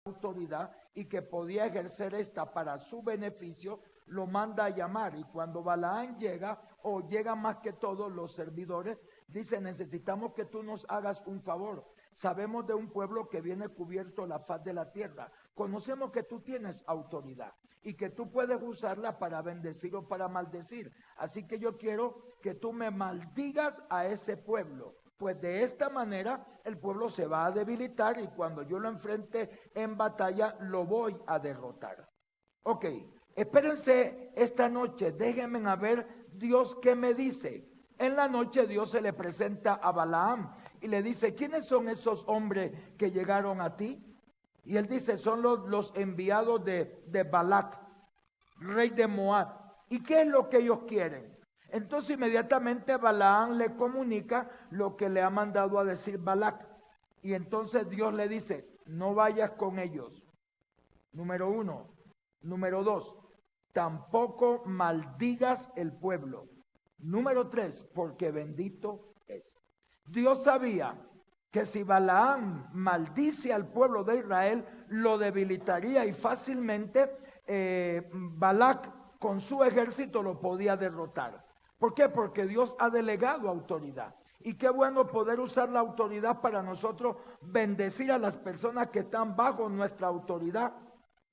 autoridad y que podía ejercer esta para su beneficio, lo manda a llamar. Y cuando Balaam llega, o llegan más que todos los servidores, dice: necesitamos que tú nos hagas un favor. Sabemos de un pueblo que viene cubierto la faz de la tierra. Conocemos que tú tienes autoridad y que tú puedes usarla para bendecir o para maldecir. Así que yo quiero que tú me maldigas a ese pueblo. Pues de esta manera el pueblo se va a debilitar y cuando yo lo enfrente en batalla lo voy a derrotar. Ok, espérense esta noche, déjenme a ver Dios qué me dice. En la noche Dios se le presenta a Balaam y le dice: ¿quiénes son esos hombres que llegaron a ti? Y él dice: son los enviados de Balac, rey de Moab. ¿Y qué es lo que ellos quieren? Entonces inmediatamente Balaam le comunica lo que le ha mandado a decir Balac. Y entonces Dios le dice: no vayas con ellos. Número 1. Número 2, tampoco maldigas el pueblo. Número 3, porque bendito es. Dios sabía que si Balaam maldice al pueblo de Israel, lo debilitaría y fácilmente Balac con su ejército lo podía derrotar. ¿Por qué? Porque Dios ha delegado autoridad. Y qué bueno poder usar la autoridad para nosotros bendecir a las personas que están bajo nuestra autoridad.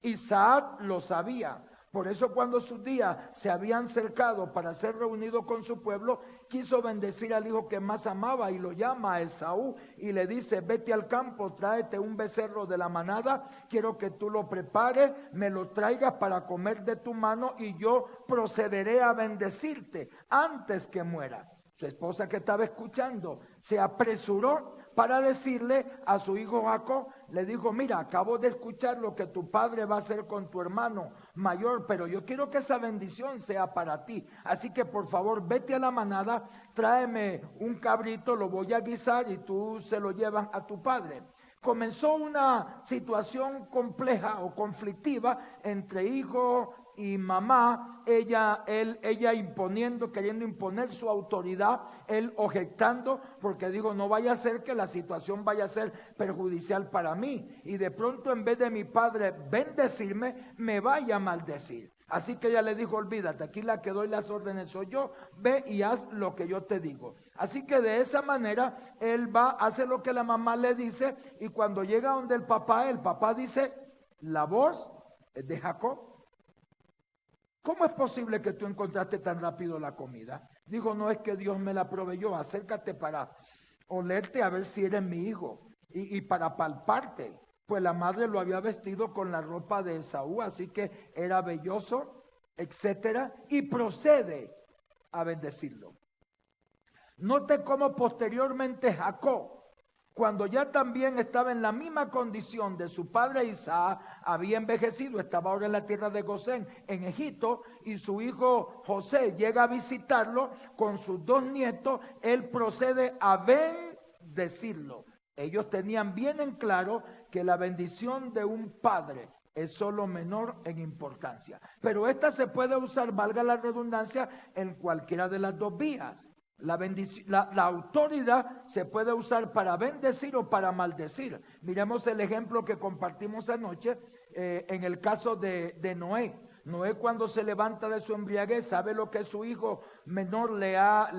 Isaac lo sabía. Por eso cuando sus días se habían cercado para ser reunido con su pueblo, quiso bendecir al hijo que más amaba y lo llama a Esaú y le dice: vete al campo, tráete un becerro de la manada, quiero que tú lo prepares, me lo traigas para comer de tu mano y yo procederé a bendecirte antes que muera. Su esposa, que estaba escuchando, se apresuró para decirle a su hijo Jacob, le dijo: mira, acabo de escuchar lo que tu padre va a hacer con tu hermano mayor, pero yo quiero que esa bendición sea para ti. Así que por favor vete a la manada, tráeme un cabrito, lo voy a guisar y tú se lo llevas a tu padre. Comenzó una situación compleja o conflictiva entre hijo y mamá, ella imponiendo, queriendo imponer su autoridad, él objetando, porque digo: no vaya a ser que la situación vaya a ser perjudicial para mí, y de pronto en vez de mi padre bendecirme, me vaya a maldecir. Así que ella le dijo: olvídate, aquí la que doy las órdenes soy yo, ve y haz lo que yo te digo. Así que de esa manera, él va a hacer lo que la mamá le dice, y cuando llega donde el papá dice: la voz es de Jacob. ¿Cómo es posible que tú encontraste tan rápido la comida? Dijo: no, es que Dios me la proveyó, acércate para olerte a ver si eres mi hijo y para palparte. Pues la madre lo había vestido con la ropa de Esaú, así que era velloso, etcétera, y procede a bendecirlo. Note cómo posteriormente Jacob, cuando ya también estaba en la misma condición de su padre Isaac, había envejecido, estaba ahora en la tierra de Gosén, en Egipto, y su hijo José llega a visitarlo con sus 2 nietos, él procede a bendecirlo. Ellos tenían bien en claro que la bendición de un padre es solo menor en importancia, pero esta se puede usar, valga la redundancia, en cualquiera de las 2 vías. La autoridad se puede usar para bendecir o para maldecir. Miremos el ejemplo que compartimos anoche en el caso de Noé. Noé, cuando se levanta de su embriaguez, sabe lo que su hijo menor le ha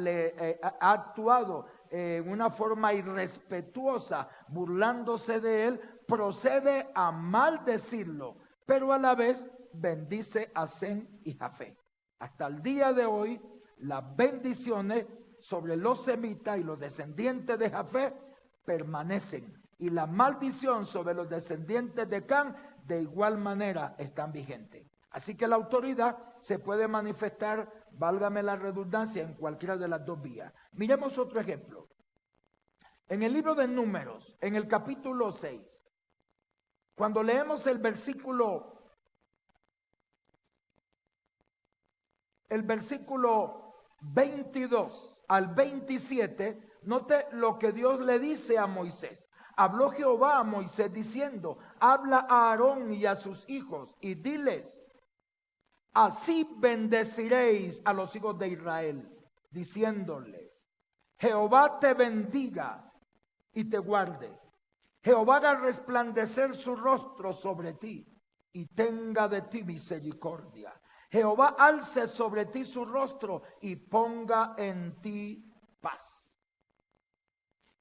actuado en una forma irrespetuosa, burlándose de él, procede a maldecirlo, pero a la vez bendice a Sem y Jafé. Hasta el día de hoy, las bendiciones sobre los semitas y los descendientes de Jafé permanecen, y la maldición sobre los descendientes de Can de igual manera están vigentes. Así que la autoridad se puede manifestar, válgame la redundancia, en cualquiera de las 2 vías. Miremos otro ejemplo. En el libro de Números, en el capítulo 6, cuando leemos el versículo 22 al 27, note lo que Dios le dice a Moisés. Habló Jehová a Moisés diciendo: habla a Aarón y a sus hijos y diles: así bendeciréis a los hijos de Israel, diciéndoles: Jehová te bendiga y te guarde. Jehová haga resplandecer su rostro sobre ti y tenga de ti misericordia. Jehová alce sobre ti su rostro y ponga en ti paz.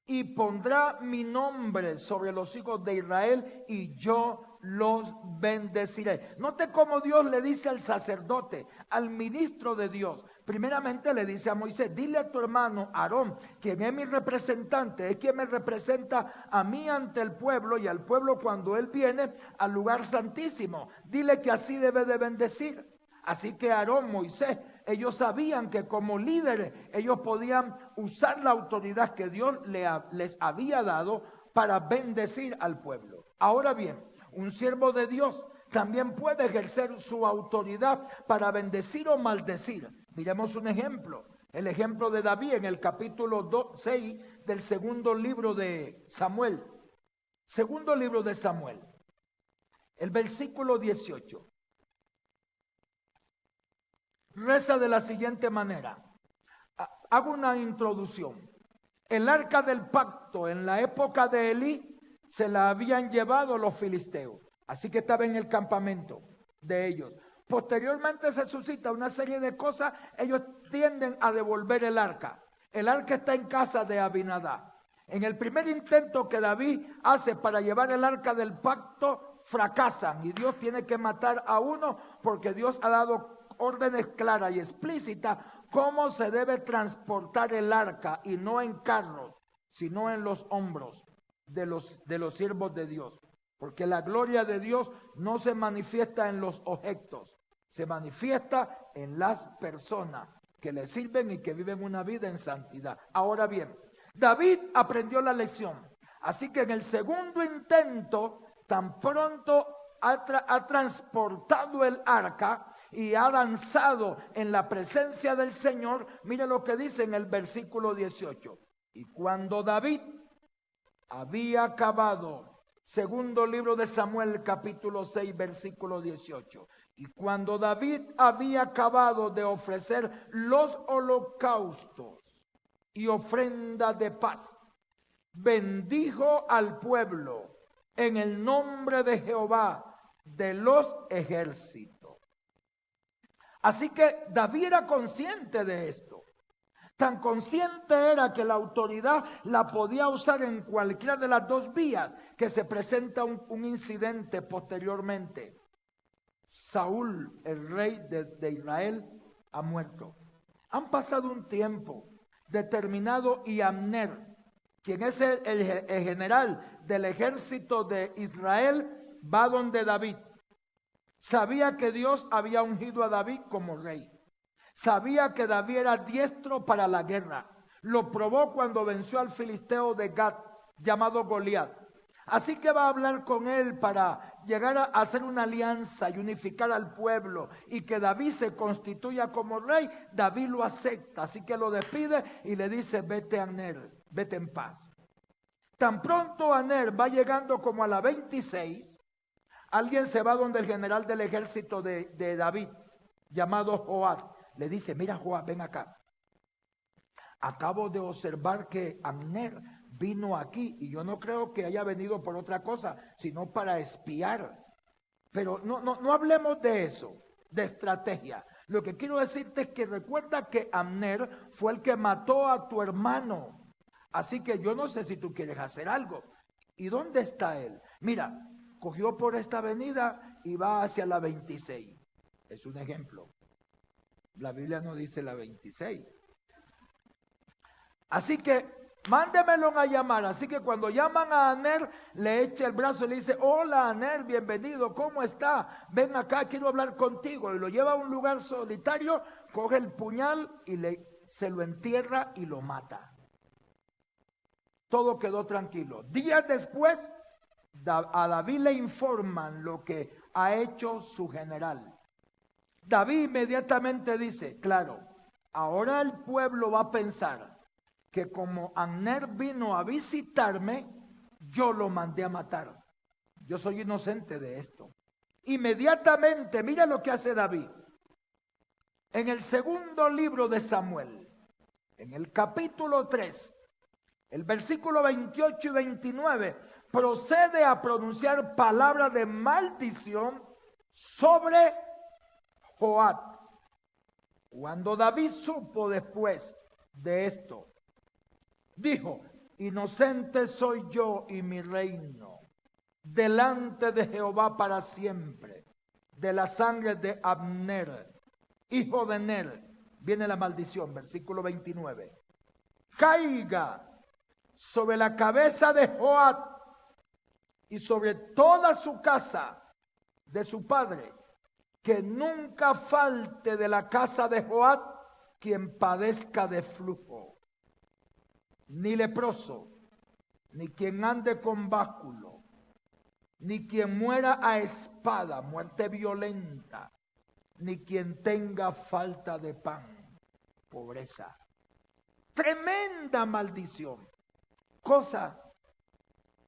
Y pondrá mi nombre sobre los hijos de Israel y yo los bendeciré. Note cómo Dios le dice al sacerdote, al ministro de Dios. Primeramente le dice a Moisés, dile a tu hermano Aarón, quien es mi representante, es quien me representa a mí ante el pueblo y al pueblo cuando él viene al lugar santísimo. Dile que así debe de bendecir. Así que Aarón, Moisés, ellos sabían que como líderes ellos podían usar la autoridad que Dios les había dado para bendecir al pueblo. Ahora bien, un siervo de Dios también puede ejercer su autoridad para bendecir o maldecir. Miremos un ejemplo, el ejemplo de David en el capítulo 6 del segundo libro de Samuel. Segundo libro de Samuel, el versículo 18. Reza de la siguiente manera. Hago una introducción. El arca del pacto en la época de Elí se la habían llevado los filisteos. Así que estaba en el campamento de ellos. Posteriormente se suscita una serie de cosas. Ellos tienden a devolver el arca. El arca está en casa de Abinadab. En el primer intento que David hace para llevar el arca del pacto, fracasan. Y Dios tiene que matar a uno porque Dios ha dado órdenes claras y explícitas cómo se debe transportar el arca, y no en carros, sino en los hombros de los siervos de Dios, porque la gloria de Dios no se manifiesta en los objetos, se manifiesta en las personas que le sirven y que viven una vida en santidad. Ahora bien, David aprendió la lección, así que en el segundo intento, tan pronto ha transportado el arca y ha danzado en la presencia del Señor. Mire lo que dice en el versículo 18. Y cuando David había acabado, segundo libro de Samuel, capítulo 6, versículo 18. Y cuando David había acabado de ofrecer los holocaustos y ofrendas de paz, bendijo al pueblo en el nombre de Jehová de los ejércitos. Así que David era consciente de esto. Tan consciente era que la autoridad la podía usar en cualquiera de las dos vías que se presenta un incidente posteriormente. Saúl, el rey de Israel, ha muerto. Han pasado un tiempo determinado y Abner, quien es el general del ejército de Israel, va donde David. Sabía que Dios había ungido a David como rey. Sabía que David era diestro para la guerra. Lo probó cuando venció al filisteo de Gat, llamado Goliat. Así que va a hablar con él para llegar a hacer una alianza y unificar al pueblo y que David se constituya como rey. David lo acepta, así que lo despide y le dice: vete, Abner, vete en paz. Tan pronto Abner va llegando como a la 26, alguien se va donde el general del ejército de David, llamado Joab. Le dice: mira, Joab, ven acá. Acabo de observar que Abner vino aquí y yo no creo que haya venido por otra cosa, sino para espiar. Pero no hablemos de eso, de estrategia. Lo que quiero decirte es que recuerda que Abner fue el que mató a tu hermano. Así que yo no sé si tú quieres hacer algo. ¿Y dónde está él? Mira, cogió por esta avenida y va hacia la 26. Es un ejemplo. La Biblia no dice la 26. Así que mándemelo a llamar. Así que cuando llaman a Abner, le echa el brazo y le dice: hola, Abner, bienvenido, ¿cómo está? Ven acá, quiero hablar contigo. Y lo lleva a un lugar solitario, coge el puñal y se lo entierra y lo mata. Todo quedó tranquilo. Días después, a David le informan lo que ha hecho su general. David inmediatamente dice: claro, ahora el pueblo va a pensar que como Abner vino a visitarme, yo lo mandé a matar. Yo soy inocente de esto. Inmediatamente, mira lo que hace David. En el segundo libro de Samuel, en el capítulo 3, el versículo 28 y 29, procede a pronunciar palabras de maldición sobre Joab. Cuando David supo después de esto, dijo: inocente soy yo y mi reino delante de Jehová para siempre. De la sangre de Abner, hijo de Ner, viene la maldición, versículo 29. Caiga sobre la cabeza de Joab y sobre toda su casa de su padre, que nunca falte de la casa de Joab quien padezca de flujo, ni leproso, ni quien ande con báculo, ni quien muera a espada, muerte violenta, ni quien tenga falta de pan, pobreza. Tremenda maldición. Cosa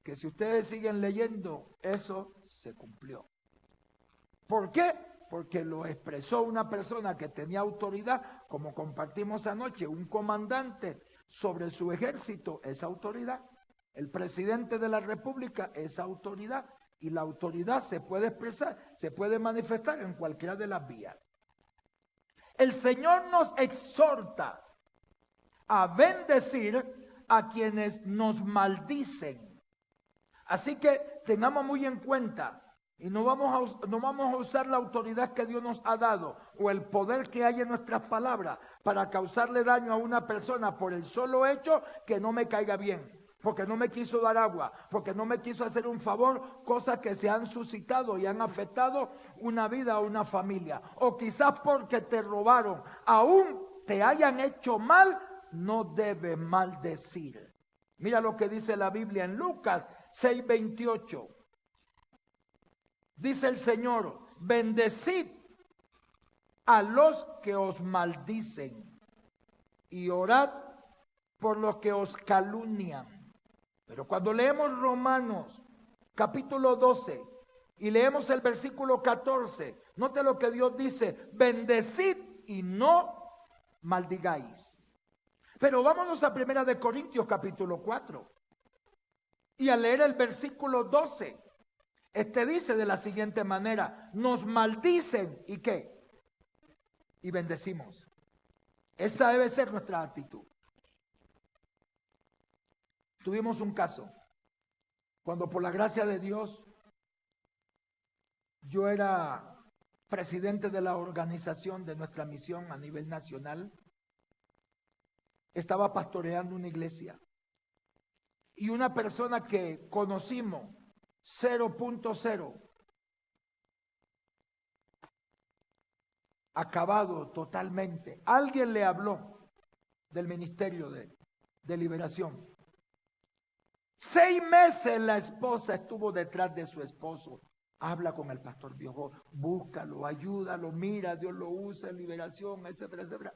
que si ustedes siguen leyendo, eso se cumplió. ¿Por qué? Porque lo expresó una persona que tenía autoridad, como compartimos anoche, un comandante sobre su ejército, esa autoridad. El presidente de la República, esa autoridad. Y la autoridad se puede expresar, se puede manifestar en cualquiera de las vías. El Señor nos exhorta a bendecir a quienes nos maldicen. Así que tengamos muy en cuenta, y no vamos a usar la autoridad que Dios nos ha dado o el poder que hay en nuestras palabras para causarle daño a una persona por el solo hecho que no me caiga bien, porque no me quiso dar agua, porque no me quiso hacer un favor, cosas que se han suscitado y han afectado una vida o una familia. O quizás porque te robaron, aún te hayan hecho mal, no debes maldecir. Mira lo que dice la Biblia en Lucas 6:28. Dice el Señor: bendecid a los que os maldicen y orad por los que os calumnian. Pero cuando leemos Romanos capítulo 12 y leemos el versículo 14, note lo que Dios dice: bendecid y no maldigáis. Pero vámonos a 1 de Corintios capítulo 4 y a leer el versículo 12. Dice de la siguiente manera: nos maldicen y ¿qué? Y bendecimos. Esa debe ser nuestra actitud. Tuvimos un caso cuando, por la gracia de Dios, yo era presidente de la organización de nuestra misión a nivel nacional. Estaba pastoreando una iglesia y una persona que conocimos 0.0, acabado totalmente. Alguien le habló del ministerio de liberación. 6 meses la esposa estuvo detrás de su esposo. Habla con el pastor viejo, búscalo, ayúdalo, mira, Dios lo usa en liberación, etcétera, etcétera.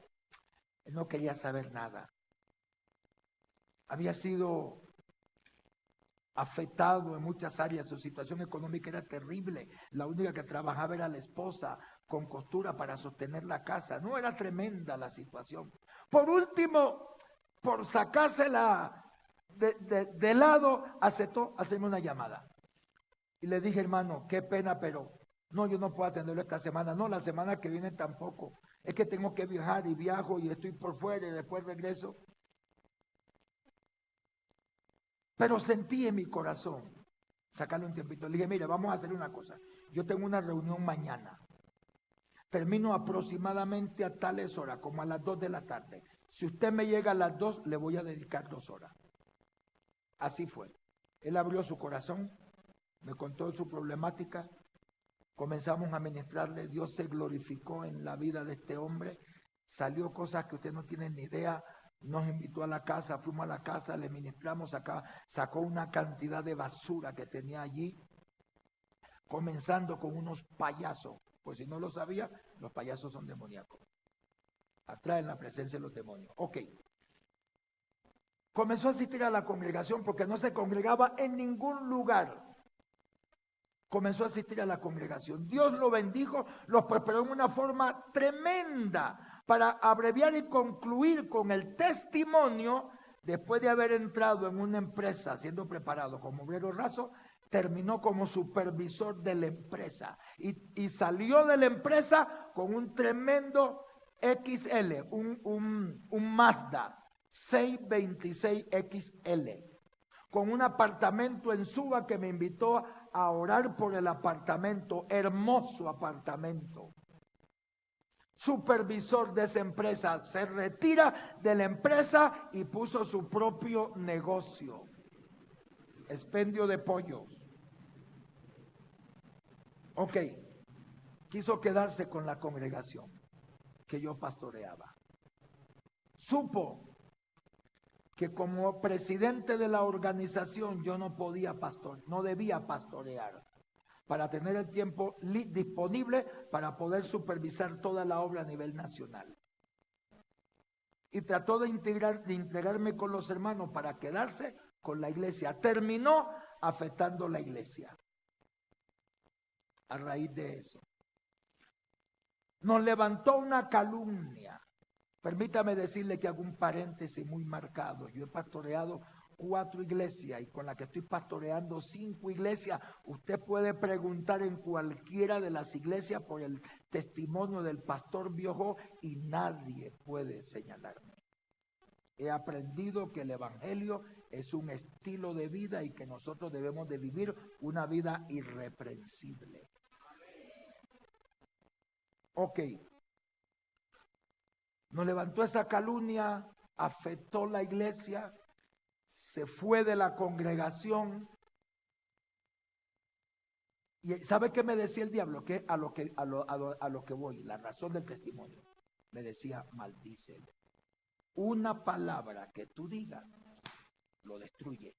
Él no quería saber nada. Había sido afectado en muchas áreas, su situación económica era terrible. La única que trabajaba era la esposa, con costura para sostener la casa. No, era tremenda la situación. Por último, por sacársela de lado, aceptó hacerme una llamada. Y le dije: hermano, qué pena, pero no, yo no puedo atenderlo esta semana. No, la semana que viene tampoco. Es que tengo que viajar y viajo y estoy por fuera y después regreso. Pero sentí en mi corazón sacarle un tiempito. Le dije: mire, vamos a hacer una cosa. Yo tengo una reunión mañana. Termino aproximadamente a tales horas, como a las 2 de la tarde. Si usted me llega a las 2, le voy a dedicar 2 horas. Así fue. Él abrió su corazón, me contó su problemática. Comenzamos a ministrarle. Dios se glorificó en la vida de este hombre. Salió cosas que usted no tiene ni idea. Nos invitó a la casa, fuimos a la casa, le ministramos acá, sacó una cantidad de basura que tenía allí, comenzando con unos payasos, pues si no lo sabía, los payasos son demoníacos, atraen la presencia de los demonios. Ok, comenzó a asistir a la congregación porque no se congregaba en ningún lugar. Comenzó a asistir a la congregación. Dios lo bendijo, los preparó en una forma tremenda. Para abreviar y concluir con el testimonio, después de haber entrado en una empresa siendo preparado como obrero raso, terminó como supervisor de la empresa y salió de la empresa con un tremendo XL, un Mazda 626 XL, con un apartamento en Suba que me invitó a orar por el apartamento, hermoso apartamento. Supervisor de esa empresa, se retira de la empresa y puso su propio negocio, expendio de pollos. Ok, quiso quedarse con la congregación que yo pastoreaba. Supo que como presidente de la organización yo no debía pastorear, para tener el tiempo disponible para poder supervisar toda la obra a nivel nacional. Y trató de integrarme con los hermanos para quedarse con la iglesia. Terminó afectando la iglesia. A raíz de eso, nos levantó una calumnia. Permítame decirle que hago un paréntesis muy marcado. Yo he pastoreado 4 iglesias y con la que estoy pastoreando 5 iglesias. Usted puede preguntar en cualquiera de las iglesias por el testimonio del pastor Biojó y nadie puede señalarme. He aprendido que el evangelio es un estilo de vida y que nosotros debemos de vivir una vida irreprensible. Ok. Nos levantó esa calumnia, afectó la iglesia, se fue de la congregación. ¿Y sabe qué me decía el diablo? Que a lo que voy, la razón del testimonio. Me decía, maldícelo. Una palabra que tú digas lo destruye.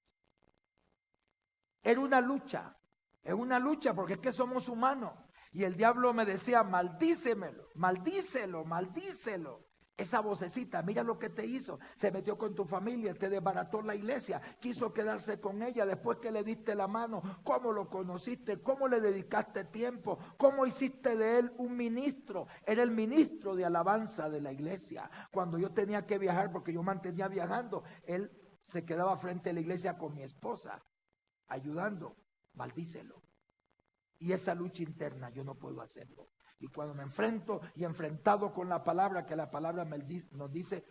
Era una lucha, es una lucha porque es que somos humanos. Y el diablo me decía, maldícemelo, maldícelo, maldícelo. Esa vocecita, mira lo que te hizo. Se metió con tu familia, te desbarató la iglesia, quiso quedarse con ella después que le diste la mano. ¿Cómo lo conociste? ¿Cómo le dedicaste tiempo? ¿Cómo hiciste de él un ministro? Era el ministro de alabanza de la iglesia. Cuando yo tenía que viajar, porque yo mantenía viajando, él se quedaba frente a la iglesia con mi esposa, ayudando. Maldícelo. Y esa lucha interna yo no puedo hacerlo. Y cuando me enfrento y enfrentado con la palabra, que la palabra nos dice,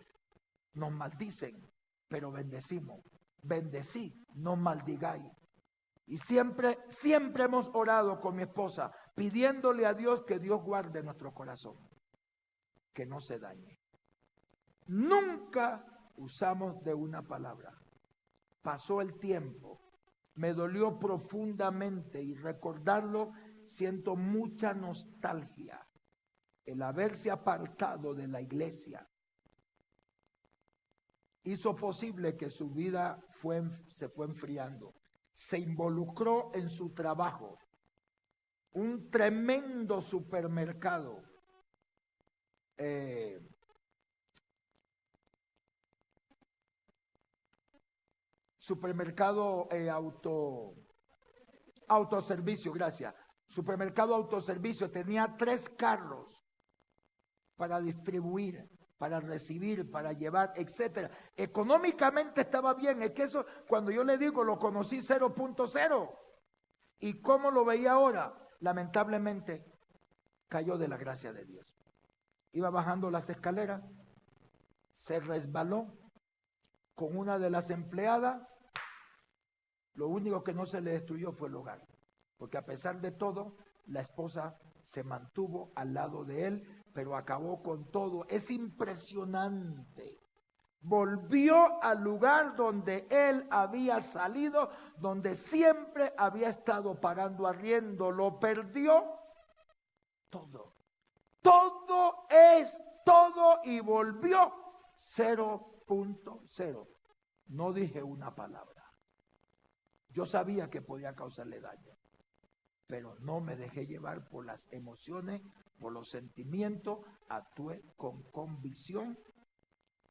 nos maldicen, pero bendecimos. Bendecí, no maldigáis. Y siempre hemos orado con mi esposa, pidiéndole a Dios que Dios guarde nuestro corazón, que no se dañe. Nunca usamos de una palabra. Pasó el tiempo, me dolió profundamente y recordarlo, siento mucha nostalgia, el haberse apartado de la iglesia. Hizo posible que su vida se fue enfriando. Se involucró en su trabajo. Un tremendo supermercado. Supermercado autoservicio, gracias. Supermercado autoservicio, tenía 3 carros para distribuir, para recibir, para llevar, etcétera. Económicamente estaba bien, es que eso, cuando yo le digo, lo conocí 0.0. ¿Y cómo lo veía ahora? Lamentablemente, cayó de la gracia de Dios. Iba bajando las escaleras, se resbaló con una de las empleadas. Lo único que no se le destruyó fue el hogar. Porque a pesar de todo, la esposa se mantuvo al lado de él, pero acabó con todo. Es impresionante. Volvió al lugar donde él había salido, donde siempre había estado pagando arriendo. Lo perdió todo. Todo es todo y volvió 0.0. No dije una palabra. Yo sabía que podía causarle daño, pero no me dejé llevar por las emociones, por los sentimientos, actué con convicción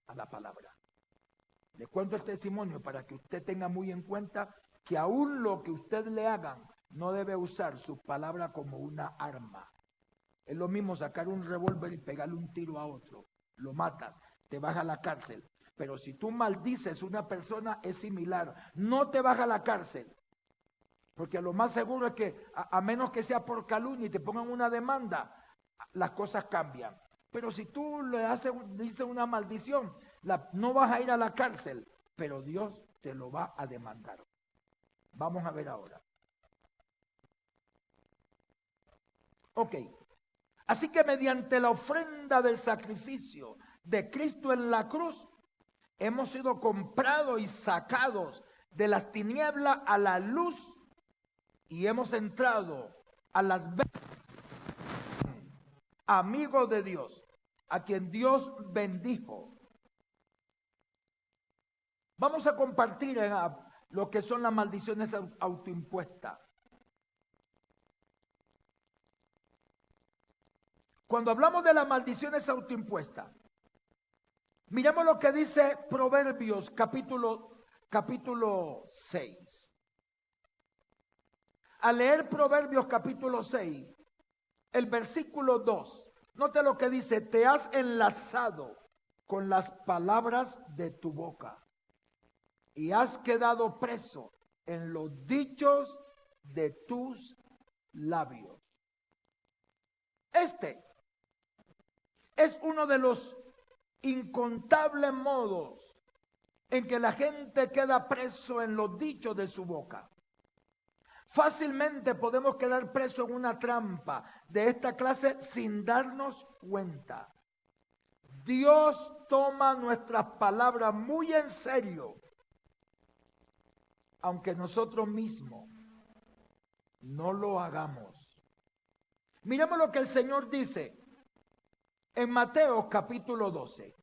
a la palabra. Le cuento el testimonio para que usted tenga muy en cuenta que aún lo que usted le hagan, no debe usar su palabra como una arma. Es lo mismo sacar un revólver y pegarle un tiro a otro. Lo matas, te vas a la cárcel. Pero si tú maldices a una persona es similar. No te vas a la cárcel. Porque lo más seguro es que, a menos que sea por calumnia y te pongan una demanda, las cosas cambian. Pero si tú dices una maldición, no vas a ir a la cárcel, pero Dios te lo va a demandar. Vamos a ver ahora. Ok. Así que mediante la ofrenda del sacrificio de Cristo en la cruz, hemos sido comprados y sacados de las tinieblas a la luz y hemos entrado a las amigos de Dios, a quien Dios bendijo. Vamos a compartir lo que son las maldiciones autoimpuestas. Cuando hablamos de las maldiciones autoimpuestas, miremos lo que dice Proverbios capítulo 6. Al leer Proverbios capítulo 6, el versículo 2, note lo que dice: te has enlazado con las palabras de tu boca y has quedado preso en los dichos de tus labios. Este es uno de los incontables modos en que la gente queda preso en los dichos de su boca. Fácilmente podemos quedar presos en una trampa de esta clase sin darnos cuenta. Dios toma nuestras palabras muy en serio, aunque nosotros mismos no lo hagamos. Miremos lo que el Señor dice en Mateo capítulo 12.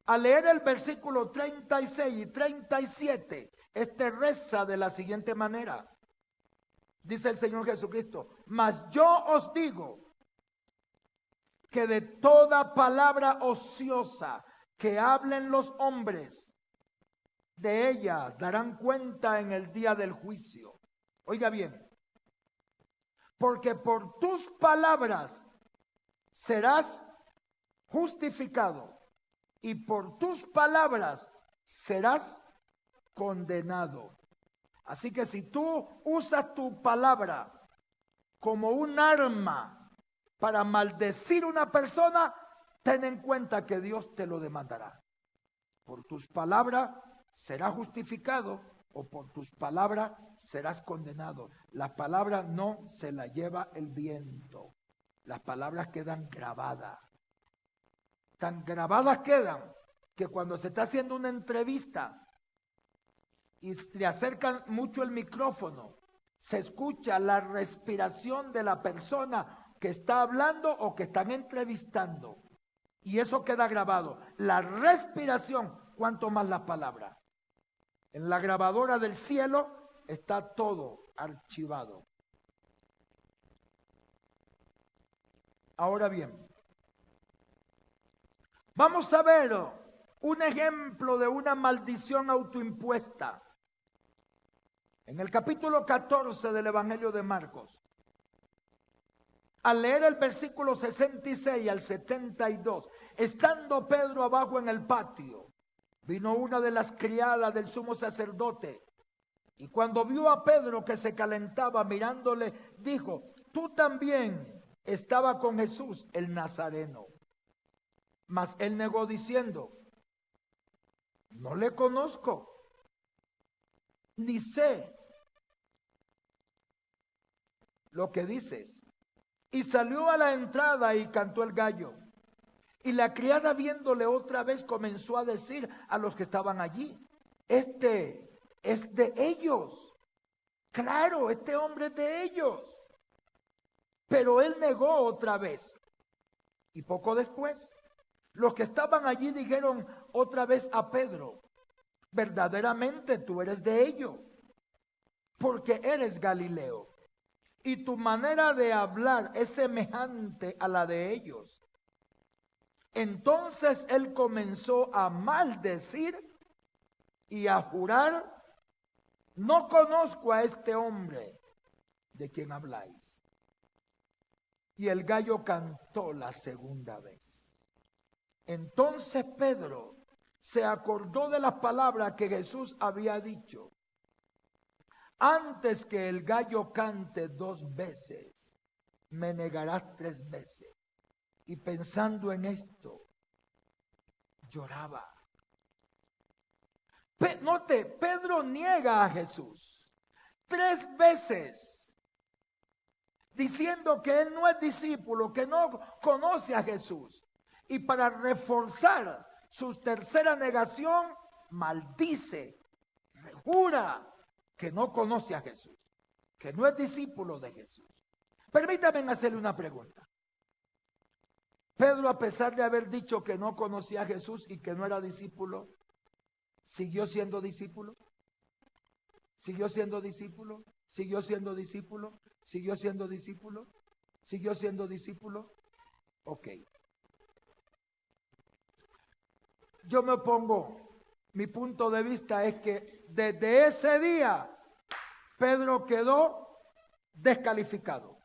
Al leer el versículo 36 y 37, reza de la siguiente manera. Dice el Señor Jesucristo: mas yo os digo que de toda palabra ociosa que hablen los hombres, de ella darán cuenta en el día del juicio. Oiga bien, porque por tus palabras serás justificado y por tus palabras serás condenado. Así que si tú usas tu palabra como un arma para maldecir a una persona, ten en cuenta que Dios te lo demandará. Por tus palabras serás justificado o por tus palabras serás condenado. Las palabras no se las lleva el viento. Las palabras quedan grabadas. Tan grabadas quedan que cuando se está haciendo una entrevista y le acercan mucho el micrófono, se escucha la respiración de la persona que está hablando o que están entrevistando. Y eso queda grabado. La respiración, cuanto más las palabras. En la grabadora del cielo está todo archivado. Ahora bien, vamos a ver un ejemplo de una maldición autoimpuesta. En el capítulo 14 del Evangelio de Marcos, al leer el versículo 66 al 72, estando Pedro abajo en el patio, vino una de las criadas del sumo sacerdote, y cuando vio a Pedro que se calentaba mirándole, dijo: tú también estabas con Jesús el Nazareno. Mas él negó diciendo: no le conozco, ni sé lo que dices. Y salió a la entrada y cantó el gallo. Y la criada, viéndole otra vez, comenzó a decir a los que estaban allí: este es de ellos. Claro, este hombre es de ellos. Pero él negó otra vez. Y poco después, los que estaban allí dijeron otra vez a Pedro: verdaderamente tú eres de ellos, porque eres Galileo, y tu manera de hablar es semejante a la de ellos. Entonces él comenzó a maldecir y a jurar: no conozco a este hombre de quien habláis. Y el gallo cantó la segunda vez. Entonces Pedro, se acordó de las palabras que Jesús había dicho: antes que el gallo cante 2 veces, me negarás 3 veces. Y pensando en esto, lloraba. Note, Pedro niega a Jesús 3 veces, diciendo que él no es discípulo, que no conoce a Jesús. Y para reforzar su tercera negación, maldice, jura que no conoce a Jesús, que no es discípulo de Jesús. Permítame hacerle una pregunta. Pedro, a pesar de haber dicho que no conocía a Jesús y que no era discípulo, ¿siguió siendo discípulo? ¿Siguió siendo discípulo? ¿Siguió siendo discípulo? ¿Siguió siendo discípulo? ¿Siguió siendo discípulo? Ok. Yo me opongo. Mi punto de vista es que desde ese día Pedro quedó descalificado.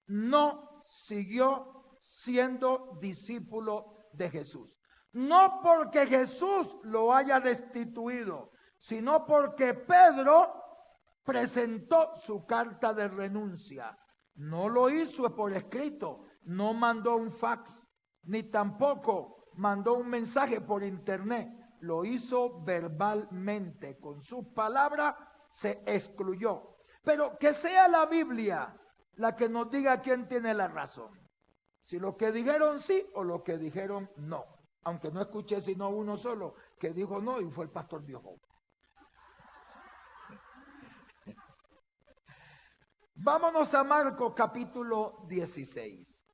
No siguió siendo discípulo de Jesús. No porque Jesús lo haya destituido, sino porque Pedro presentó su carta de renuncia. No lo hizo por escrito, no mandó un fax, ni tampoco mandó un mensaje por internet. Lo hizo verbalmente, con sus palabras se excluyó. Pero que sea la Biblia la que nos diga quién tiene la razón. Si lo que dijeron sí o lo que dijeron no. Aunque no escuché sino uno solo que dijo no, y fue el pastor Viejo. Vámonos a Marcos capítulo 16.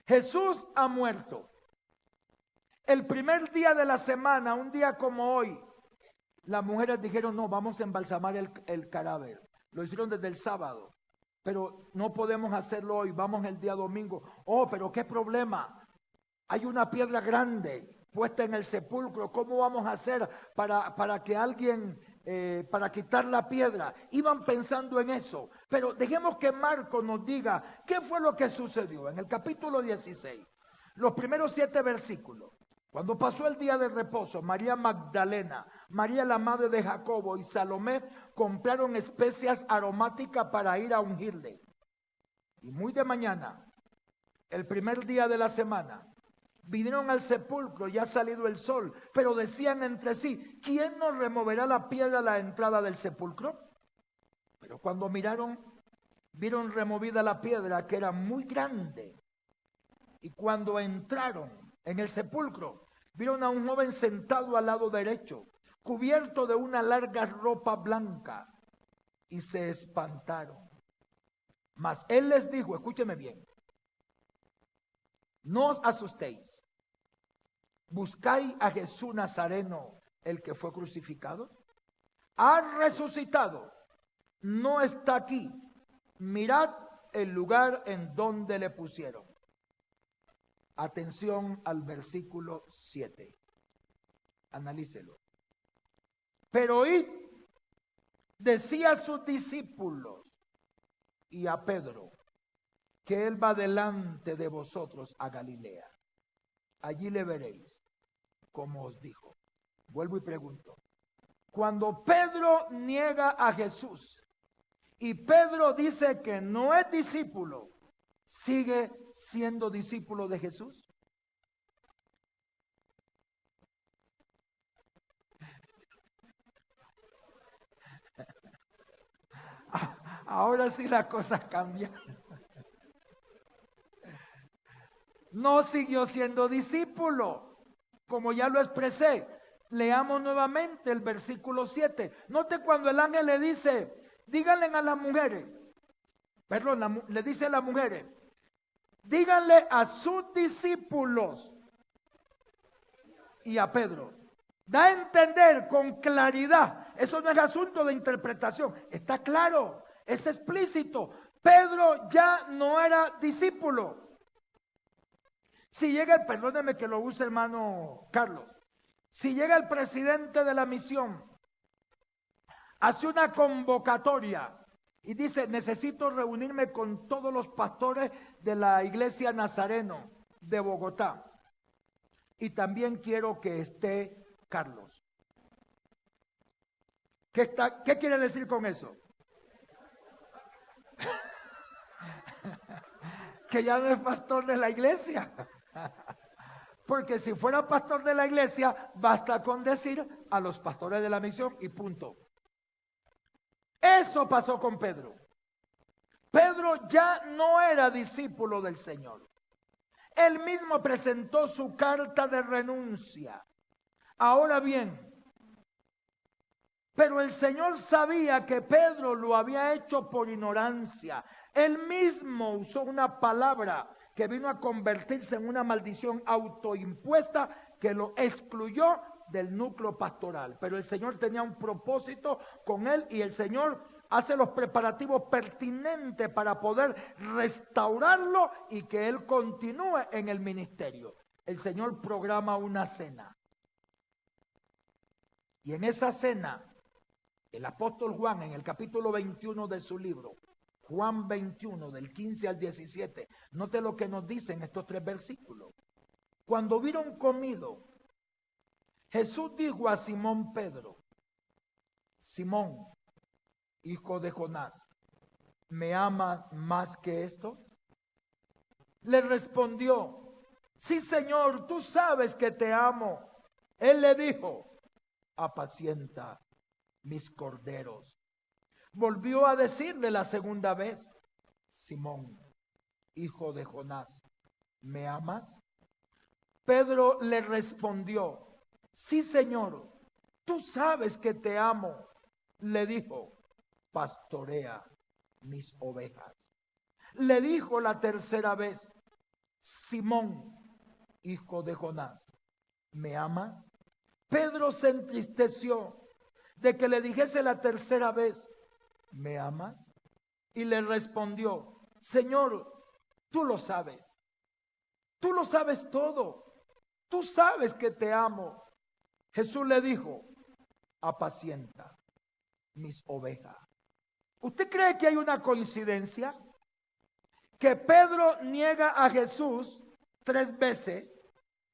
Jesús ha muerto. El primer día de la semana, un día como hoy, las mujeres dijeron: no, vamos a embalsamar el cadáver. Lo hicieron desde el sábado, pero no podemos hacerlo hoy, vamos el día domingo. Oh, pero qué problema. Hay una piedra grande puesta en el sepulcro. ¿Cómo vamos a hacer para que alguien, para quitar la piedra? Iban pensando en eso. Pero dejemos que Marcos nos diga qué fue lo que sucedió. En el capítulo 16, los primeros 7 versículos. Cuando pasó el día de reposo, María Magdalena, María la madre de Jacobo y Salomé compraron especias aromáticas para ir a ungirle. Y muy de mañana, el primer día de la semana, vinieron al sepulcro, ya ha salido el sol, pero decían entre sí: ¿quién nos removerá la piedra a la entrada del sepulcro? Pero cuando miraron, vieron removida la piedra, que era muy grande. Y cuando entraron en el sepulcro, vieron a un joven sentado al lado derecho, cubierto de una larga ropa blanca, y se espantaron. Mas él les dijo, escúcheme bien: no os asustéis. ¿Buscáis a Jesús Nazareno, el que fue crucificado? Ha resucitado. No está aquí. Mirad el lugar en donde le pusieron. Atención al versículo 7. Analícelo. Pero oíd, decía a sus discípulos y a Pedro, que él va delante de vosotros a Galilea. Allí le veréis, como os dijo. Vuelvo y pregunto. Cuando Pedro niega a Jesús y Pedro dice que no es discípulo, ¿sigue siendo discípulo de Jesús? Ahora sí las cosas cambian. No siguió siendo discípulo, como ya lo expresé. Leamos nuevamente el versículo 7. Note cuando el ángel le dice: díganle a las mujeres, perdón, le dice a las mujeres, díganle a sus discípulos y a Pedro. Da a entender con claridad. Eso no es asunto de interpretación. Está claro, es explícito. Pedro ya no era discípulo. Si llega perdóneme que lo use hermano Carlos, si llega el presidente de la misión, hace una convocatoria y dice: necesito reunirme con todos los pastores de la iglesia Nazareno de Bogotá. y también quiero que esté Carlos. ¿Qué quiere decir con eso? Que ya no es pastor de la iglesia. Porque si fuera pastor de la iglesia, basta con decir a los pastores de la misión y punto. Eso pasó con Pedro. Pedro ya no era discípulo del Señor. Él mismo presentó su carta de renuncia. Ahora bien, pero el Señor sabía que Pedro lo había hecho por ignorancia. Él mismo usó una palabra que vino a convertirse en una maldición autoimpuesta que lo excluyó del núcleo pastoral. Pero el Señor tenía un propósito con él y el Señor hace los preparativos pertinentes para poder restaurarlo y que él continúe en el ministerio. El Señor programa una cena. Y en esa cena, el apóstol Juan, en el capítulo 21 de su libro, Juan 21, del 15 al 17, note lo que nos dicen estos 3 versículos. Cuando hubieron comido, Jesús dijo a Simón Pedro: Simón, hijo de Jonás, ¿me amas más que esto? Le respondió: sí, Señor, tú sabes que te amo. Él le dijo: apacienta mis corderos. Volvió a decirle la segunda vez: Simón, hijo de Jonás, ¿me amas? Pedro le respondió: sí, Señor, tú sabes que te amo. Le dijo: pastorea mis ovejas. Le dijo la tercera vez: Simón, hijo de Jonás, ¿me amas? Pedro se entristeció de que le dijese la tercera vez: ¿me amas? Y le respondió: Señor, tú lo sabes todo, tú sabes que te amo. Jesús le dijo: apacienta mis ovejas. ¿Usted cree que hay una coincidencia? Que Pedro niega a Jesús 3 veces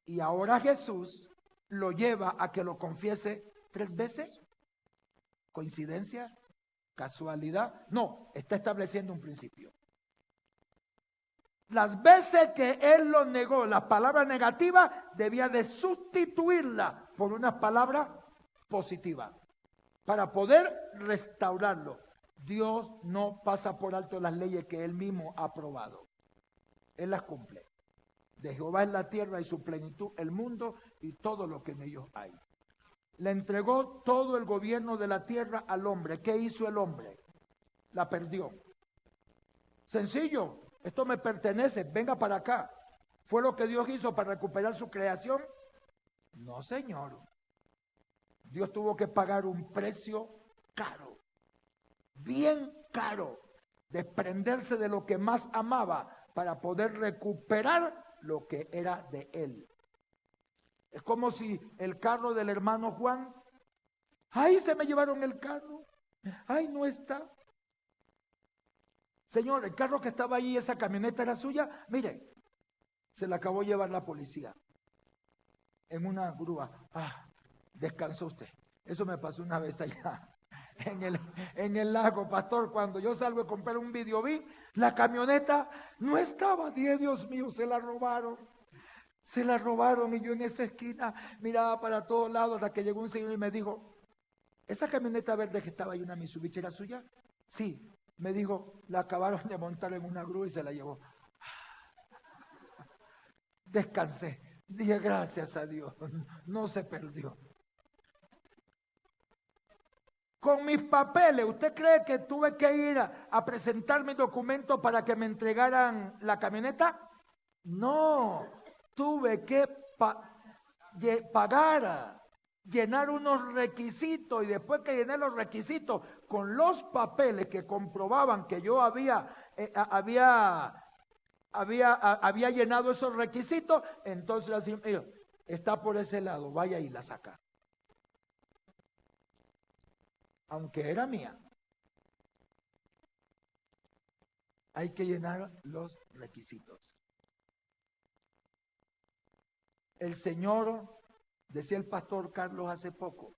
y ahora Jesús lo lleva a que lo confiese 3 veces. ¿Coincidencia? ¿Casualidad? No, está estableciendo un principio. Las veces que él lo negó, la palabra negativa debía de sustituirla por una palabra positiva para poder restaurarlo. Dios no pasa por alto las leyes que él mismo ha aprobado. Él las cumple. De Jehová es la tierra y su plenitud, el mundo y todo lo que en ellos hay. Le entregó todo el gobierno de la tierra al hombre. ¿Qué hizo el hombre? La perdió. Sencillo, esto me pertenece, venga para acá. ¿Fue lo que Dios hizo para recuperar su creación? No, señor. Dios tuvo que pagar un precio caro, bien caro, desprenderse de lo que más amaba para poder recuperar lo que era de él. Es como si el carro del hermano Juan, ¡ay, se me llevaron el carro! ¡Ay, no está! Señor, el carro que estaba ahí, esa camioneta era suya. Mire, se la acabó de llevar la policía en una grúa. Descansó usted. Eso me pasó una vez allá en el lago, pastor. Cuando yo salgo a comprar un videobeam, la camioneta no estaba. Dios mío, se la robaron. Se la robaron y yo en esa esquina miraba para todos lados hasta que llegó un señor y me dijo: ¿esa camioneta verde que estaba ahí, una Mitsubishi, era suya? Sí. Me dijo: la acabaron de montar en una grúa y se la llevó. Descansé. Dije: gracias a Dios, no se perdió. Con mis papeles, ¿usted cree que tuve que ir a presentar mi documento para que me entregaran la camioneta? No, tuve que pagar, llenar unos requisitos, y después que llené los requisitos con los papeles que comprobaban que yo había llenado esos requisitos, entonces así, está por ese lado, vaya y la saca. Aunque era mía, hay que llenar los requisitos. El Señor, decía el pastor Carlos hace poco,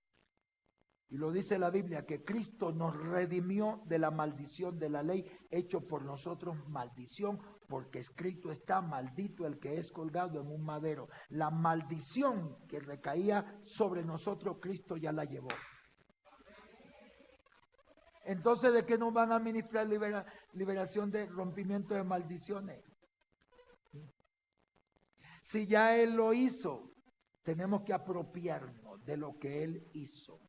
y lo dice la Biblia, que Cristo nos redimió de la maldición de la ley, hecho por nosotros maldición, porque escrito está: maldito el que es colgado en un madero. La maldición que recaía sobre nosotros, Cristo ya la llevó. Entonces, ¿de qué nos van a administrar liberación de rompimiento de maldiciones? Si ya Él lo hizo, tenemos que apropiarnos de lo que Él hizo.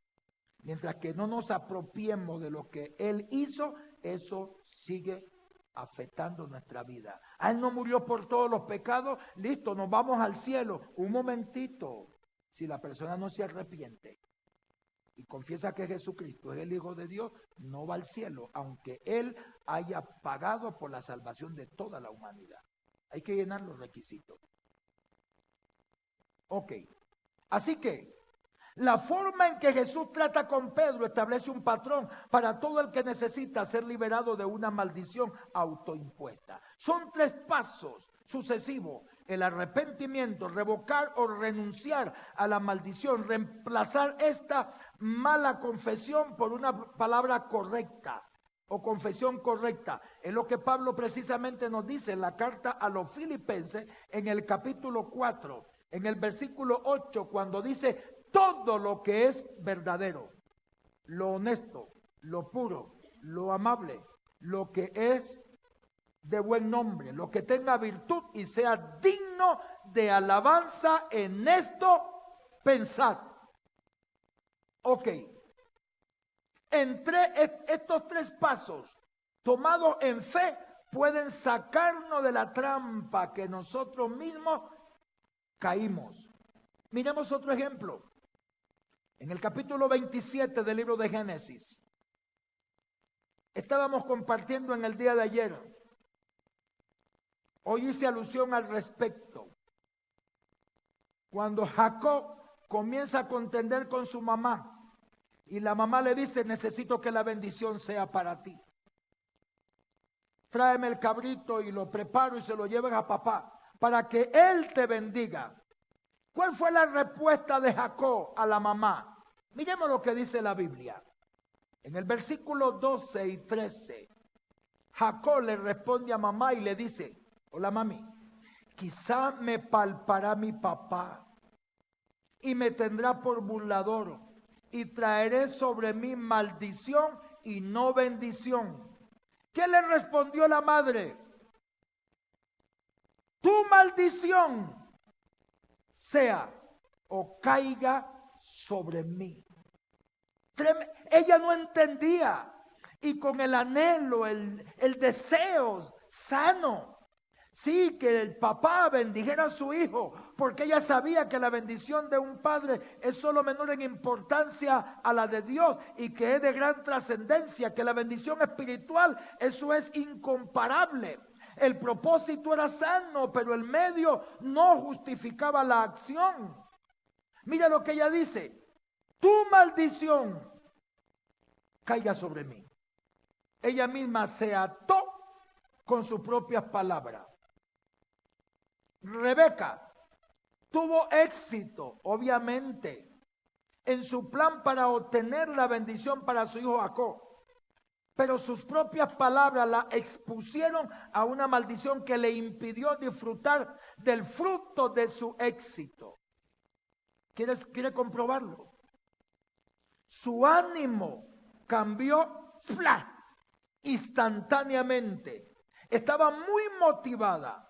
Mientras que no nos apropiemos de lo que Él hizo, eso sigue afectando nuestra vida. Él no murió por todos los pecados, listo, nos vamos al cielo. Un momentito, si la persona no se arrepiente y confiesa que Jesucristo es el Hijo de Dios, no va al cielo, aunque Él haya pagado por la salvación de toda la humanidad. Hay que llenar los requisitos. Ok, así que la forma en que Jesús trata con Pedro establece un patrón para todo el que necesita ser liberado de una maldición autoimpuesta. Son 3 pasos sucesivos: el arrepentimiento, revocar o renunciar a la maldición, reemplazar esta mala confesión por una palabra correcta o confesión correcta. Es lo que Pablo precisamente nos dice en la carta a los Filipenses en el capítulo 4, en el versículo 8, cuando dice: todo lo que es verdadero, lo honesto, lo puro, lo amable, lo que es de buen nombre, lo que tenga virtud y sea digno de alabanza, en esto pensad. Ok, entre estos 3 pasos tomados en fe pueden sacarnos de la trampa que nosotros mismos caímos. Miremos otro ejemplo. En el capítulo 27 del libro de Génesis, estábamos compartiendo en el día de ayer. Hoy hice alusión al respecto. Cuando Jacob comienza a contender con su mamá y la mamá le dice: necesito que la bendición sea para ti. Tráeme el cabrito y lo preparo y se lo lleven a papá para que él te bendiga. ¿Cuál fue la respuesta de Jacob a la mamá? Miremos lo que dice la Biblia. En el versículo 12 y 13, Jacob le responde a mamá y le dice: hola mami, quizá me palpará mi papá y me tendrá por burlador y traeré sobre mí maldición y no bendición. ¿Qué le respondió la madre? Tu maldición sea o caiga sobre mí. Ella no entendía, y con el anhelo, el deseo sano, sí, que el papá bendijera a su hijo, porque ella sabía que la bendición de un padre es solo menor en importancia a la de Dios y que es de gran trascendencia, que la bendición espiritual, eso es incomparable. El propósito era sano, pero el medio no justificaba la acción. Mira lo que ella dice: tu maldición caiga sobre mí. Ella misma se ató con sus propias palabras. Rebeca tuvo éxito, obviamente, en su plan para obtener la bendición para su hijo Jacob, pero sus propias palabras la expusieron a una maldición que le impidió disfrutar del fruto de su éxito. ¿Quiere comprobarlo? Su ánimo cambió instantáneamente. Estaba muy motivada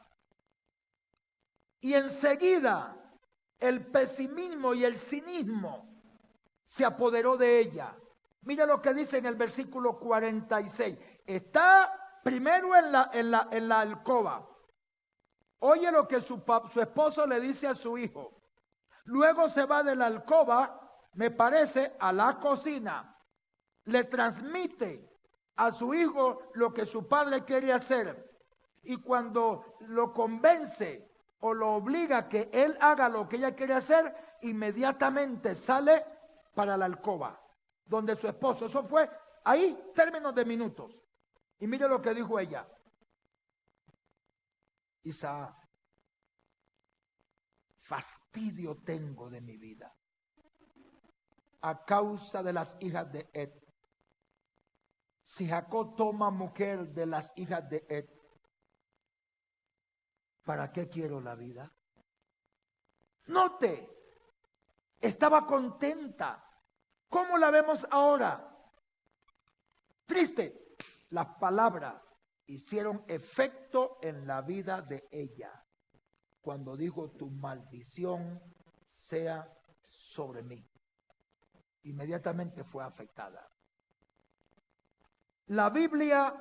y enseguida el pesimismo y el cinismo se apoderó de ella. Mira lo que dice en el versículo 46. Está primero en la alcoba. Oye lo que su esposo le dice a su hijo. Luego se va de la alcoba, me parece, a la cocina. Le transmite a su hijo lo que su padre quiere hacer. Y cuando lo convence o lo obliga a que él haga lo que ella quiere hacer, inmediatamente sale para la alcoba, donde su esposo. Eso fue ahí, términos de minutos. Y mire lo que dijo ella. Isaac, fastidio tengo de mi vida a causa de las hijas de Ed. Si Jacob toma mujer de las hijas de Ed, ¿para qué quiero la vida? Note, estaba contenta. ¿Cómo la vemos ahora? Triste. Las palabras hicieron efecto en la vida de ella cuando dijo: tu maldición sea sobre mí. Inmediatamente fue afectada. La Biblia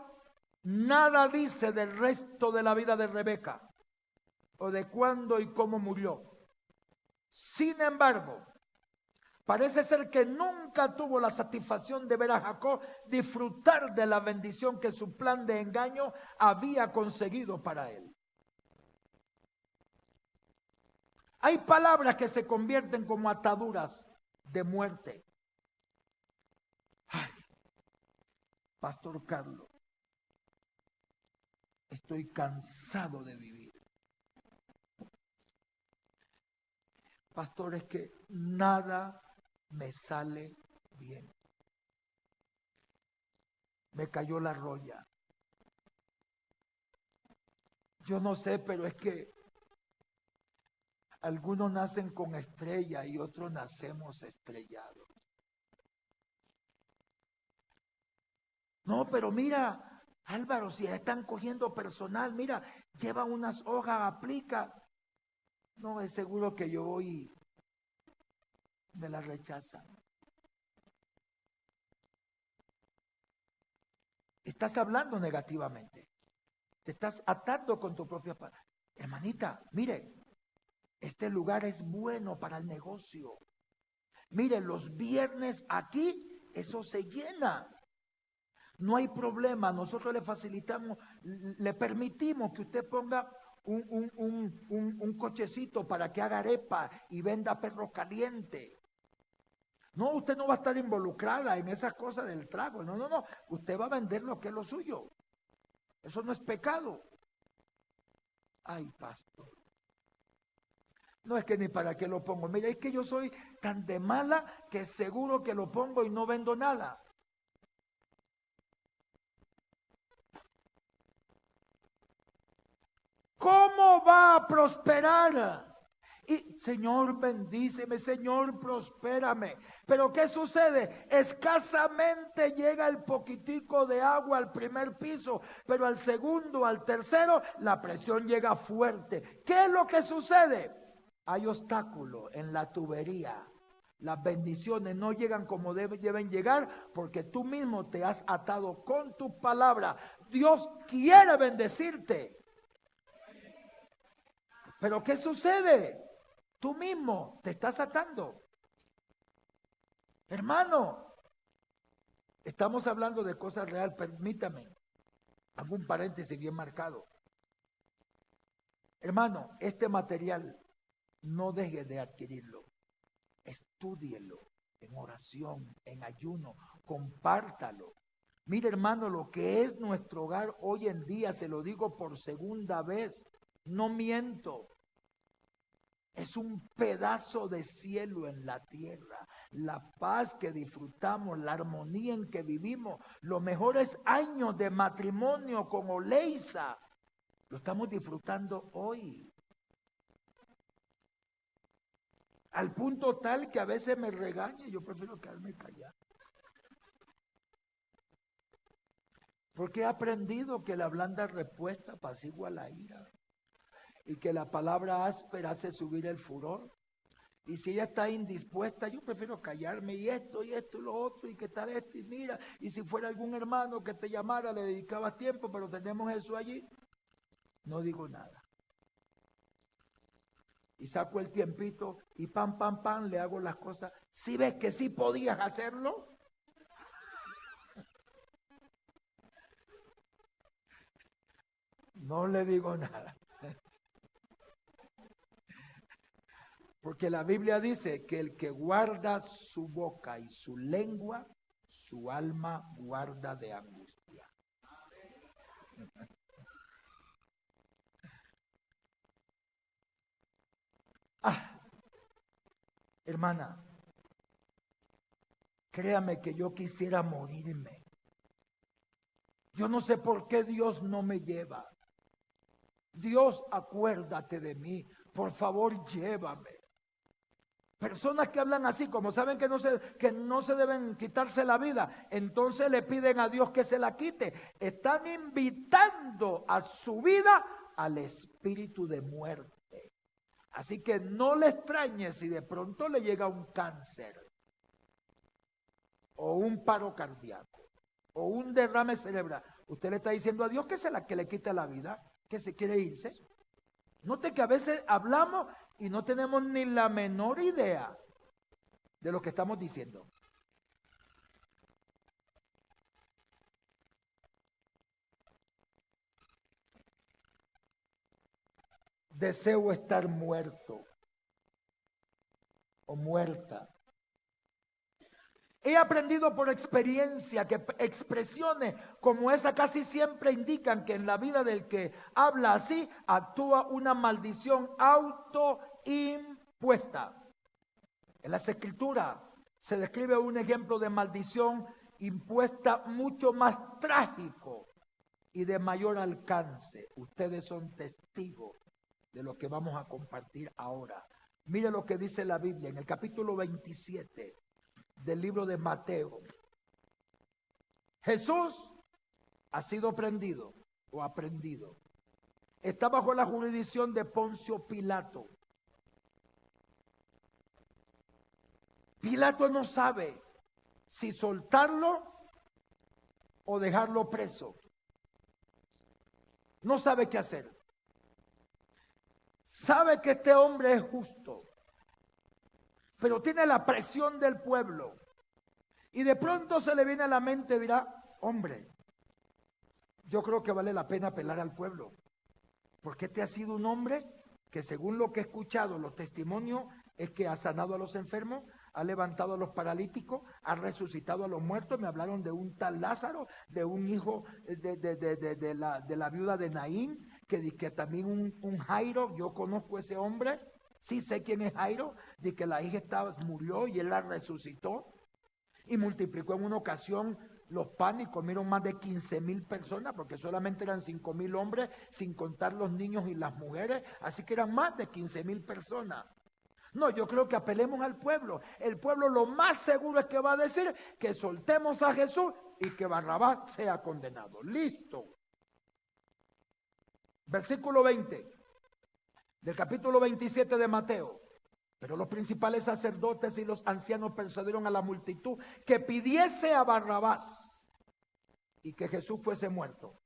nada dice del resto de la vida de Rebeca o de cuándo y cómo murió. Sin embargo, parece ser que nunca tuvo la satisfacción de ver a Jacob disfrutar de la bendición que su plan de engaño había conseguido para él. Hay palabras que se convierten como ataduras de muerte. Ay, Pastor Carlos, estoy cansado de vivir. Pastor, es que nada me sale bien. Me cayó la roya. Yo no sé, pero es que algunos nacen con estrella y otros nacemos estrellados. No, pero mira, Álvaro, si están cogiendo personal, mira, lleva unas hojas, aplica. No, es seguro que yo voy y me la rechazan. Estás hablando negativamente. Te estás atando con tu propia palabra. Hermanita, mire, este lugar es bueno para el negocio. Mire, los viernes aquí, eso se llena. No hay problema, nosotros le facilitamos, le permitimos que usted ponga un cochecito para que haga arepa y venda perro caliente. No, usted no va a estar involucrada en esas cosas del trago. No. Usted va a vender lo que es lo suyo. Eso no es pecado. Ay, pastor. No es que ni para qué lo pongo. Mira, es que yo soy tan de mala que seguro que lo pongo y no vendo nada. ¿Cómo va a prosperar? Y Señor, bendíceme, Señor, prospérame. Pero ¿qué sucede? Escasamente llega el poquitico de agua al primer piso, pero al segundo, al tercero, la presión llega fuerte. ¿Qué es lo que sucede? Hay obstáculos en la tubería. Las bendiciones no llegan como deben llegar porque tú mismo te has atado con tu palabra. Dios quiere bendecirte. Pero ¿qué sucede? Tú mismo te estás atando. Hermano, estamos hablando de cosas reales. Permítame, hago un paréntesis bien marcado. Hermano, este material no deje de adquirirlo. Estúdielo en oración, en ayuno, compártalo. Mire, hermano, lo que es nuestro hogar hoy en día, se lo digo por segunda vez, no miento. Es un pedazo de cielo en la tierra, la paz que disfrutamos, la armonía en que vivimos, los mejores años de matrimonio con Oleisa, lo estamos disfrutando hoy. Al punto tal que a veces me regaña y yo prefiero quedarme callado. Porque he aprendido que la blanda respuesta apacigua la ira. Y que la palabra áspera hace subir el furor. Y si ella está indispuesta, yo prefiero callarme y esto y lo otro y qué tal esto y mira. Y si fuera algún hermano que te llamara, le dedicabas tiempo, pero tenemos eso allí. No digo nada. Y saco el tiempito y pam, le hago las cosas. Si ves que sí podías hacerlo. No le digo nada. Porque la Biblia dice que el que guarda su boca y su lengua, su alma guarda de angustia. Hermana, créame que yo quisiera morirme. Yo no sé por qué Dios no me lleva. Dios, acuérdate de mí. Por favor, llévame. Personas que hablan así, como saben que no se deben quitarse la vida, entonces le piden a Dios que se la quite. Están invitando a su vida al espíritu de muerte. Así que no le extrañe si de pronto le llega un cáncer, o un paro cardíaco, o un derrame cerebral. Usted le está diciendo a Dios que le quite la vida, que se quiere irse. Note que a veces hablamos y no tenemos ni la menor idea de lo que estamos diciendo. Deseo estar muerto o muerta. He aprendido por experiencia que expresiones como esa casi siempre indican que en la vida del que habla así actúa una maldición autoimpuesta. En las Escrituras se describe un ejemplo de maldición impuesta mucho más trágico y de mayor alcance. Ustedes son testigos de lo que vamos a compartir ahora. Mire lo que dice la Biblia en el capítulo 27 del libro de Mateo. Jesús ha sido prendido o aprendido. Está bajo la jurisdicción de Poncio Pilato. Pilato no sabe si soltarlo o dejarlo preso. No sabe qué hacer. Sabe que este hombre es justo, pero tiene la presión del pueblo. Y de pronto se le viene a la mente, dirá, hombre, yo creo que vale la pena apelar al pueblo, porque este ha sido un hombre que, según lo que he escuchado, los testimonios es que ha sanado a los enfermos, ha levantado a los paralíticos, ha resucitado a los muertos. Me hablaron de un tal Lázaro, de un hijo de la viuda de Naín, que también un Jairo. Yo conozco a ese hombre, sí sé quién es Jairo, de que la hija murió y él la resucitó y multiplicó en una ocasión los panes y comieron más de 15,000 personas, porque solamente eran 5,000 hombres, sin contar los niños y las mujeres, así que eran más de 15,000 personas. No, yo creo que apelemos al pueblo. El pueblo lo más seguro es que va a decir que soltemos a Jesús y que Barrabás sea condenado. Listo. Versículo 20 del capítulo 27 de Mateo. Pero los principales sacerdotes y los ancianos persuadieron a la multitud que pidiese a Barrabás y que Jesús fuese muerto.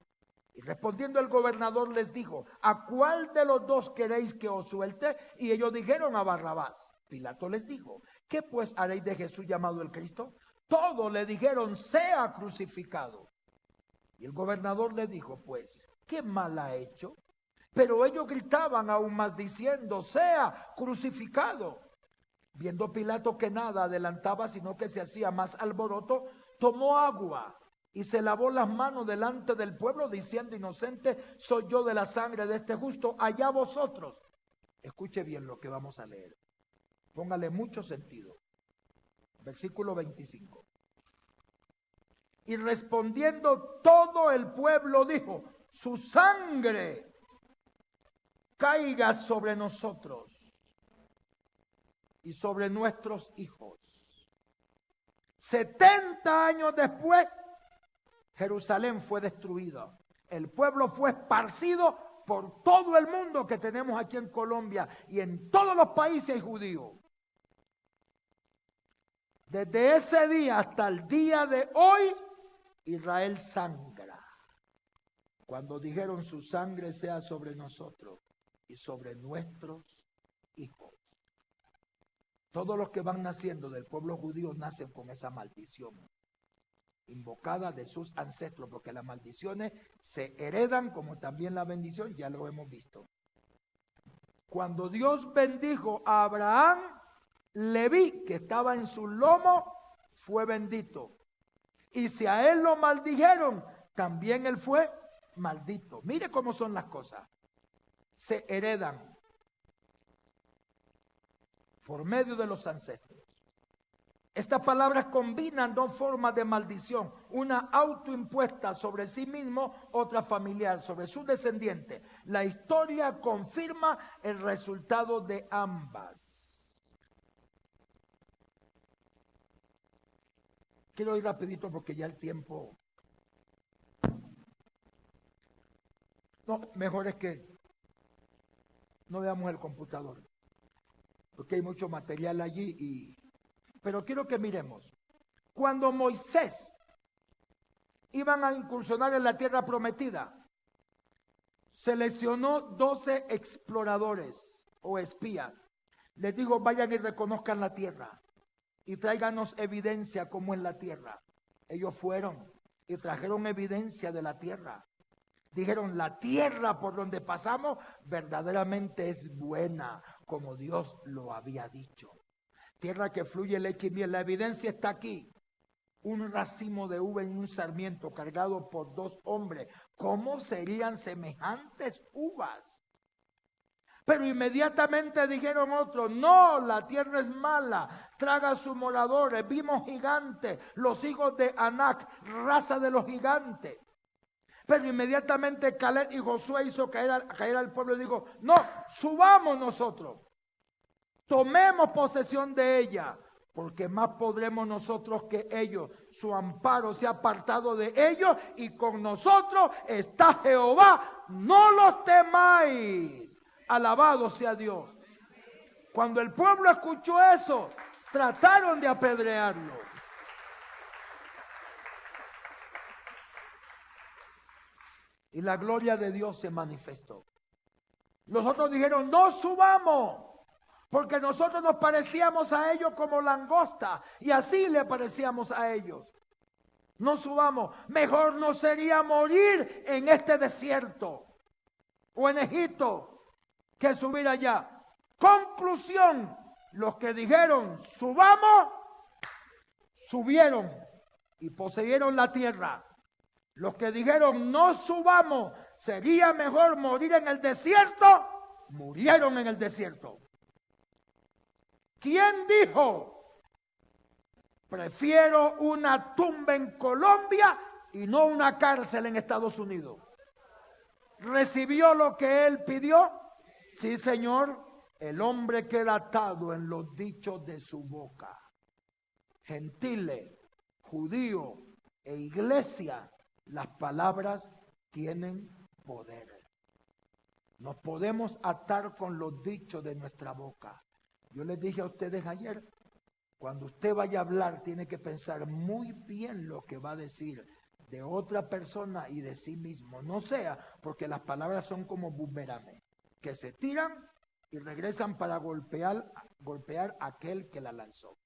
Y respondiendo el gobernador les dijo, ¿a cuál de los dos queréis que os suelte? Y ellos dijeron a Barrabás. Pilato les dijo, ¿qué pues haréis de Jesús llamado el Cristo? Todos le dijeron, sea crucificado. Y el gobernador le dijo, pues, ¿qué mal ha hecho? Pero ellos gritaban aún más diciendo, sea crucificado. Viendo Pilato que nada adelantaba, sino que se hacía más alboroto, tomó agua y se lavó las manos delante del pueblo, diciendo, inocente soy yo de la sangre de este justo, allá vosotros. Escuche bien lo que vamos a leer. Póngale mucho sentido. Versículo 25. Y respondiendo todo el pueblo dijo, su sangre caiga sobre nosotros y sobre nuestros hijos. 70 años después, Jerusalén fue destruida. El pueblo fue esparcido por todo el mundo que tenemos aquí en Colombia y en todos los países judíos. Desde ese día hasta el día de hoy, Israel sangra. Cuando dijeron su sangre sea sobre nosotros y sobre nuestros hijos. Todos los que van naciendo del pueblo judío nacen con esa maldición invocada de sus ancestros, porque las maldiciones se heredan como también la bendición, ya lo hemos visto. Cuando Dios bendijo a Abraham, Leví, que estaba en su lomo, fue bendito. Y si a él lo maldijeron, también él fue maldito. Mire cómo son las cosas. Se heredan. por medio de los ancestros. Estas palabras combinan dos formas de maldición, una autoimpuesta sobre sí mismo, otra familiar, sobre su descendiente. La historia confirma el resultado de ambas. Quiero ir rapidito porque ya el tiempo... No, mejor es que no veamos el computador, porque hay mucho material allí pero quiero que miremos. Cuando Moisés iban a incursionar en la tierra prometida, seleccionó 12 exploradores o espías. Les dijo, vayan y reconozcan la tierra y tráiganos evidencia como es la tierra. Ellos fueron y trajeron evidencia de la tierra. Dijeron, la tierra por donde pasamos verdaderamente es buena, como Dios lo había dicho. Tierra que fluye leche y miel. La evidencia está aquí. Un racimo de uva en un sarmiento cargado por 2 hombres. ¿Cómo serían semejantes uvas? Pero inmediatamente dijeron otros, no, la tierra es mala, traga a sus moradores. Vimos gigantes, los hijos de Anac, raza de los gigantes. Pero inmediatamente Caleb y Josué hizo caer al pueblo y dijo, no, subamos nosotros. Tomemos posesión de ella, porque más podremos nosotros que ellos. Su amparo se ha apartado de ellos y con nosotros está Jehová. No los temáis. Alabado sea Dios. Cuando el pueblo escuchó eso, trataron de apedrearlo. Y la gloria de Dios se manifestó. Los otros dijeron, no subamos. Porque nosotros nos parecíamos a ellos como langosta y así le parecíamos a ellos. No subamos, mejor nos sería morir en este desierto o en Egipto que subir allá. Conclusión, los que dijeron subamos, subieron y poseyeron la tierra. Los que dijeron no subamos, sería mejor morir en el desierto, murieron en el desierto. ¿Quién dijo? Prefiero una tumba en Colombia y no una cárcel en Estados Unidos. ¿Recibió lo que él pidió? Sí, Señor. El hombre queda atado en los dichos de su boca. Gentiles, judíos e iglesia, las palabras tienen poder. Nos podemos atar con los dichos de nuestra boca. Yo les dije a ustedes ayer, cuando usted vaya a hablar, tiene que pensar muy bien lo que va a decir de otra persona y de sí mismo. No sea, porque las palabras son como bumeranes, que se tiran y regresan para golpear a aquel que la lanzó.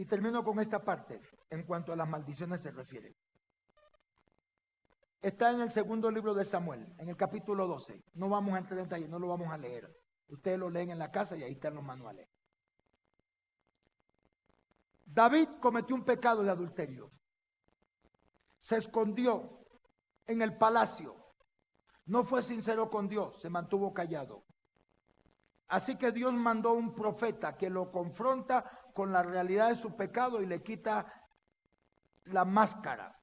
Y termino con esta parte, en cuanto a las maldiciones se refiere. Está en el segundo libro de Samuel, en el capítulo 12. No vamos a entrar en detalle, no lo vamos a leer. Ustedes lo leen en la casa y ahí están los manuales. David cometió un pecado de adulterio. Se escondió en el palacio. No fue sincero con Dios, se mantuvo callado. Así que Dios mandó un profeta que lo confronta con la realidad de su pecado y le quita la máscara.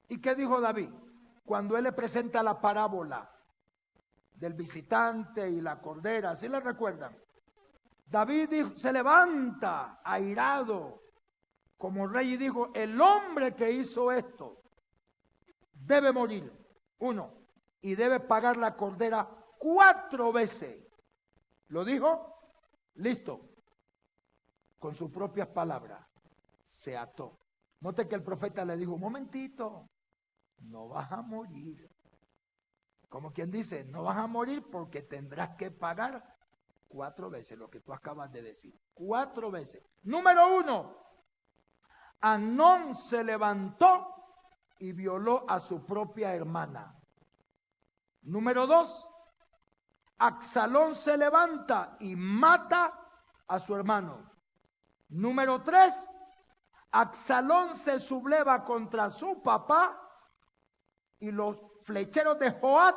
¿Y qué dijo David? Cuando él le presenta la parábola del visitante y la cordera, ¿sí la recuerdan? David dijo, se levanta airado como rey y dijo, el hombre que hizo esto debe morir, 1, y debe pagar la cordera 4 veces. ¿Lo dijo? Listo. Con sus propias palabras se ató. Note que el profeta le dijo, un momentito, no vas a morir. Como quien dice, no vas a morir porque tendrás que pagar 4 veces lo que tú acabas de decir. 4 veces. Número 1, Amnón se levantó y violó a su propia hermana. Número 2, Absalón se levanta y mata a su hermano. Número 3, Absalón se subleva contra su papá y los flecheros de Joab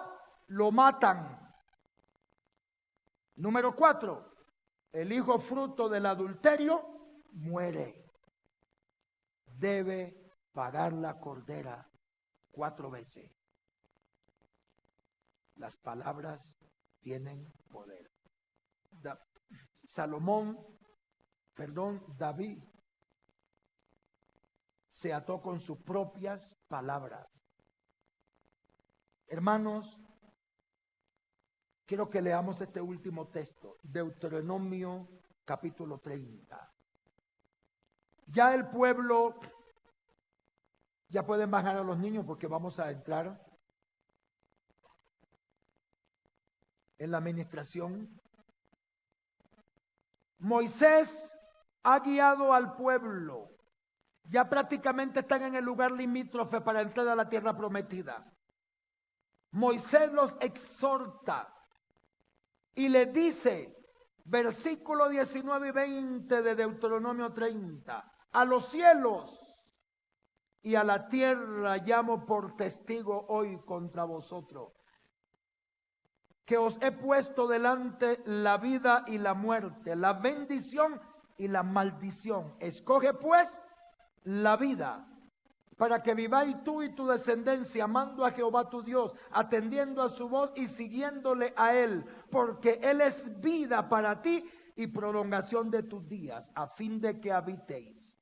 lo matan. Número 4, el hijo fruto del adulterio muere. Debe pagar la cordera 4 veces. Las palabras tienen poder. David se ató con sus propias palabras. Hermanos, quiero que leamos este último texto, Deuteronomio capítulo 30. Ya el pueblo, ya pueden bajar a los niños porque vamos a entrar en la administración. Moisés ha guiado al pueblo. Ya prácticamente están en el lugar limítrofe para entrar a la tierra prometida. Moisés los exhorta y les dice, versículo 19 y 20 de Deuteronomio 30, a los cielos y a la tierra llamo por testigo hoy contra vosotros, que os he puesto delante la vida y la muerte, la bendición y la maldición. Escoge pues la vida, para que viváis tú y tu descendencia, amando a Jehová tu Dios, atendiendo a su voz y siguiéndole a él, porque él es vida para ti y prolongación de tus días, a fin de que habitéis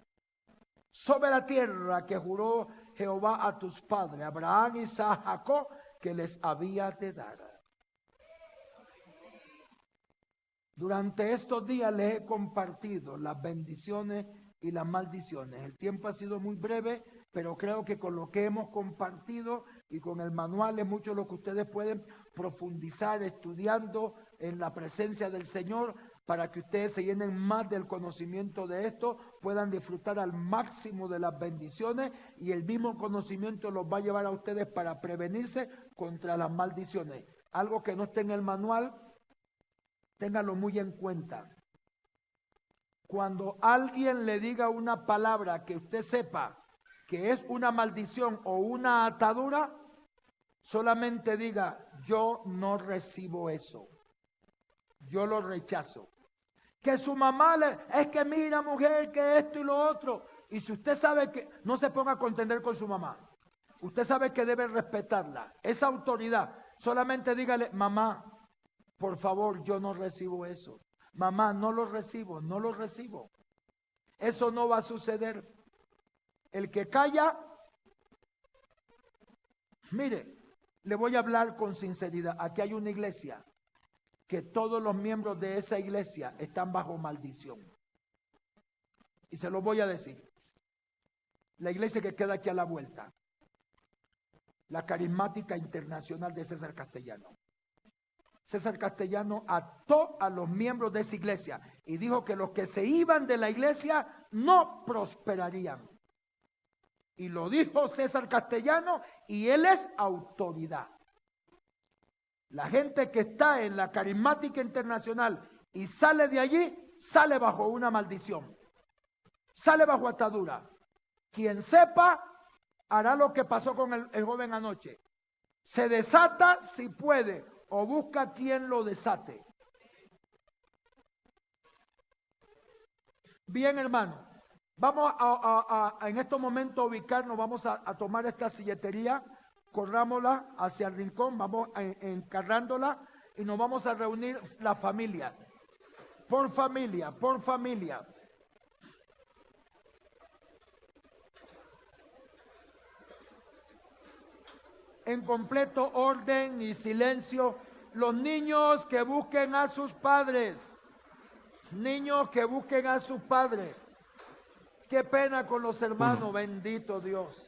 sobre la tierra que juró Jehová a tus padres, Abraham, Isaac, Jacob, que les había de dar. Durante estos días les he compartido las bendiciones y las maldiciones. El tiempo ha sido muy breve, pero creo que con lo que hemos compartido y con el manual es mucho lo que ustedes pueden profundizar estudiando en la presencia del Señor, para que ustedes se llenen más del conocimiento de esto, puedan disfrutar al máximo de las bendiciones, y el mismo conocimiento los va a llevar a ustedes para prevenirse contra las maldiciones. Algo que no esté en el manual, ténganlo muy en cuenta. Cuando alguien le diga una palabra que usted sepa que es una maldición o una atadura, solamente diga, yo no recibo eso, yo lo rechazo. Que su mamá es que mira mujer, que esto y lo otro, y si usted sabe que, no se ponga a contender con su mamá, usted sabe que debe respetarla, esa autoridad, solamente dígale, mamá, por favor, yo no recibo eso. Mamá, no lo recibo, no lo recibo. Eso no va a suceder. El que calla, mire, le voy a hablar con sinceridad. Aquí hay una iglesia que todos los miembros de esa iglesia están bajo maldición. Y se lo voy a decir. La iglesia que queda aquí a la vuelta, la Carismática Internacional de César Castellano. César Castellano ató a los miembros de esa iglesia y dijo que los que se iban de la iglesia no prosperarían. Y lo dijo César Castellano, y él es autoridad. La gente que está en la Carismática Internacional y sale de allí, sale bajo una maldición, sale bajo atadura. Quien sepa, hará lo que pasó con el joven anoche. Se desata si puede, o busca quien lo desate. Bien, hermano, vamos en estos momentos a ubicarnos, vamos a tomar esta silletería, corrámosla hacia el rincón, vamos encarrándola y nos vamos a reunir las familias, por familia, por familia. En completo orden y silencio, los niños que busquen a sus padres, niños que busquen a sus padres. Qué pena con los hermanos, bendito Dios.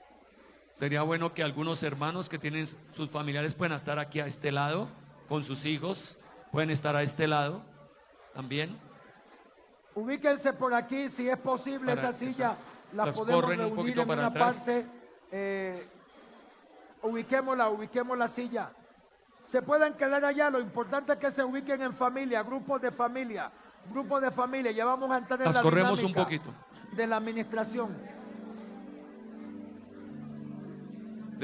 Sería bueno que algunos hermanos que tienen sus familiares puedan estar aquí a este lado, con sus hijos, pueden estar a este lado también. Ubíquense por aquí, si es posible, esa silla la podemos reunir en una parte. Ubiquemos la silla. se pueden quedar allá. Lo importante es que se ubiquen en familia, grupos de familia. Ya vamos a entrar en Las la corremos un dinámica poquito. de la administración.